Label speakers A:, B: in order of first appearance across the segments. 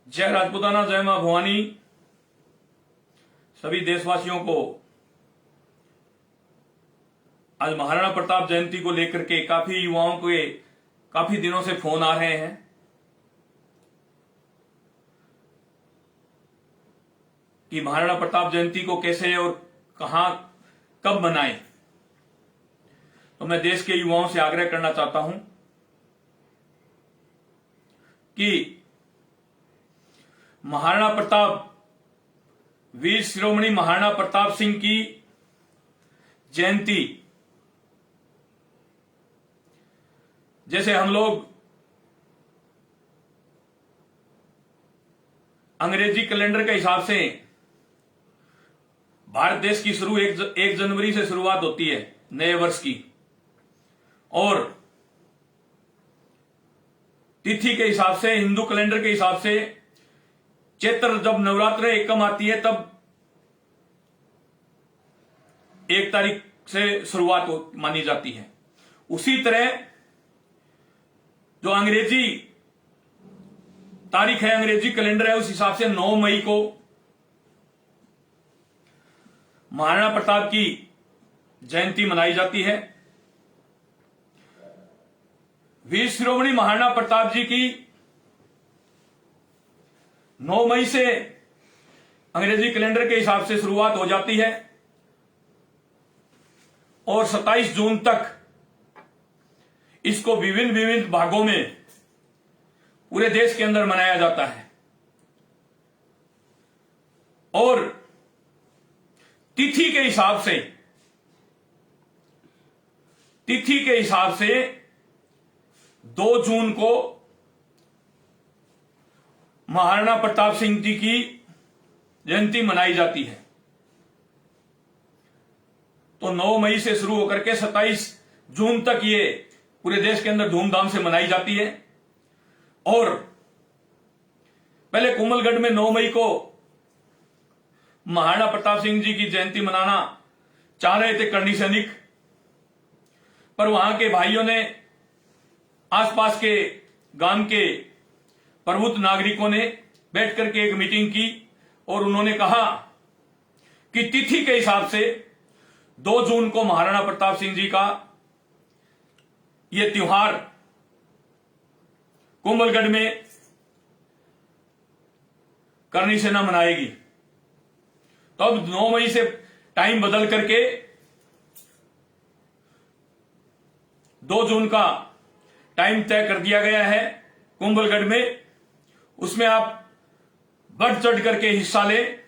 A: जय राजपूताना, जय मां भवानी। सभी देशवासियों को आज महाराणा प्रताप जयंती को लेकर के काफी युवाओं के काफी दिनों से फोन आ रहे हैं कि महाराणा प्रताप जयंती को कैसे और कहां कब मनाएं। तो मैं देश के युवाओं से आग्रह करना चाहता हूं कि महाराणा प्रताप, वीर शिरोमणि महाराणा प्रताप सिंह की जयंती, जैसे हम लोग अंग्रेजी कैलेंडर के हिसाब से भारत देश की शुरू 1 जनवरी से शुरुआत होती है नए वर्ष की, और तिथि के हिसाब से हिंदू कैलेंडर के हिसाब से चैत्र जब नवरात्र एकम आती है तब 1 तारीख से शुरुआत मानी जाती है। उसी तरह जो अंग्रेजी तारीख है, अंग्रेजी कैलेंडर है, उस हिसाब से 9 मई को महाराणा प्रताप की जयंती मनाई जाती है। वीर शिरोमणि महाराणा प्रताप जी की 9 मई से अंग्रेजी कैलेंडर के हिसाब से शुरुआत हो जाती है और 27 जून तक इसको विभिन्न भागों में पूरे देश के अंदर मनाया जाता है। और तिथि के हिसाब से 2 जून को महाराणा प्रताप सिंह जी की जयंती मनाई जाती है। तो 9 मई से शुरू होकर के 27 जून तक ये पूरे देश के अंदर धूमधाम से मनाई जाती है। और पहले कोमलगढ़ में 9 मई को महाराणा प्रताप सिंह जी की जयंती मनाना चाह रहे थे करनी सैनिक, पर वहां के भाइयों ने, आसपास के गांव के प्रबुद्ध नागरिकों ने बैठ करके एक मीटिंग की और उन्होंने कहा कि तिथि के हिसाब से 2 जून को महाराणा प्रताप सिंह जी का यह त्योहार कोमलगढ़ में करनी सेना मनाएगी। तो अब 9 मई से टाइम बदल करके 2 जून का टाइम तय कर दिया गया है कोमलगढ़ में। उसमें आप बढ़ चढ़ करके हिस्सा लें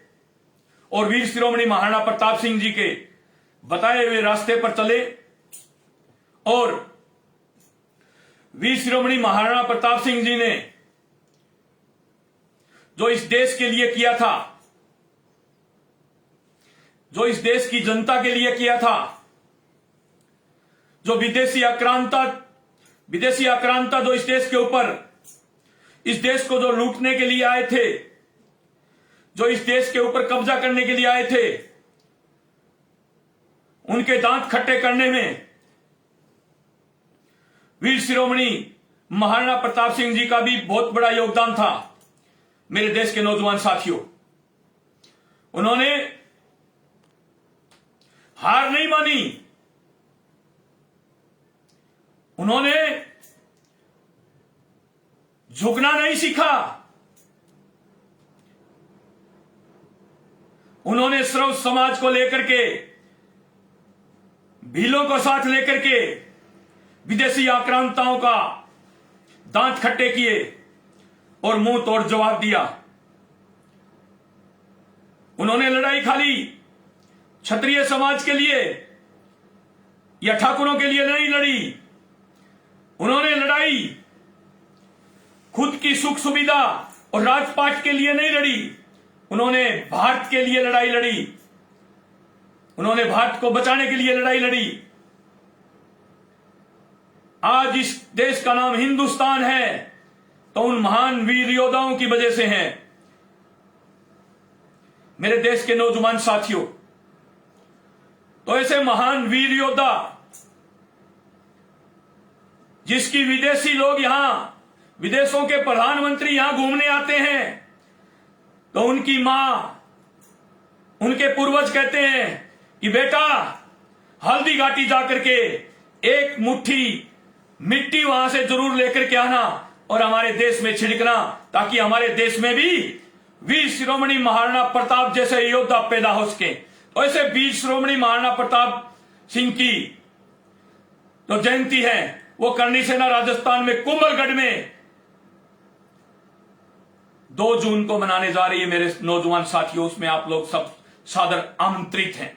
A: और वीर शिरोमणि महाराणा प्रताप सिंह जी के बताए हुए रास्ते पर चले। और वीर शिरोमणि महाराणा प्रताप सिंह जी ने जो इस देश के लिए किया था, जो इस देश की जनता के लिए किया था, जो विदेशी आक्रांता जो इस देश के ऊपर, इस देश को जो लूटने के लिए आए थे, जो इस देश के ऊपर कब्जा करने के लिए आए थे, उनके दांत खट्टे करने में वीर शिरोमणि महाराणा प्रताप सिंह जी का भी बहुत बड़ा योगदान था। मेरे देश के नौजवान साथियों, उन्होंने हार नहीं मानी, उन्होंने झुकना नहीं सीखा, उन्होंने सर्व समाज को लेकर के, भीलों को साथ लेकर के विदेशी आक्रांताओं का दांत खट्टे किए और मुंह तोड़ जवाब दिया। उन्होंने लड़ाई खाली क्षत्रिय समाज के लिए या ठाकुरों के लिए नहीं लड़ी, उन्होंने लड़ाई खुद की सुख सुविधा और राजपाट के लिए नहीं लड़ी, उन्होंने भारत के लिए लड़ाई लड़ी, उन्होंने भारत को बचाने के लिए लड़ाई लड़ी। आज इस देश का नाम हिंदुस्तान है तो उन महान वीर योद्धाओं की वजह से है। मेरे देश के नौजवान साथियों, तो ऐसे महान वीर योद्धा जिसकी विदेशी लोग यहां, विदेशों के प्रधानमंत्री यहां घूमने आते हैं, तो उनकी मां, उनके पूर्वज कहते हैं कि बेटा हल्दी घाटी जाकर के एक मुट्ठी मिट्टी वहां से जरूर लेकर के आना और हमारे देश में छिड़कना, ताकि हमारे देश में भी वीर शिरोमणि महाराणा प्रताप जैसे योद्धा पैदा हो सके। तो ऐसे वीर शिरोमणि महाराणा प्रताप सिंह की तो जयंती है, वो करनी सेना राजस्थान में कुंभलगढ़ में 2 जून को मनाने जा रही है मेरे नौजवान साथियों। उसमें आप लोग सब सादर आमंत्रित हैं।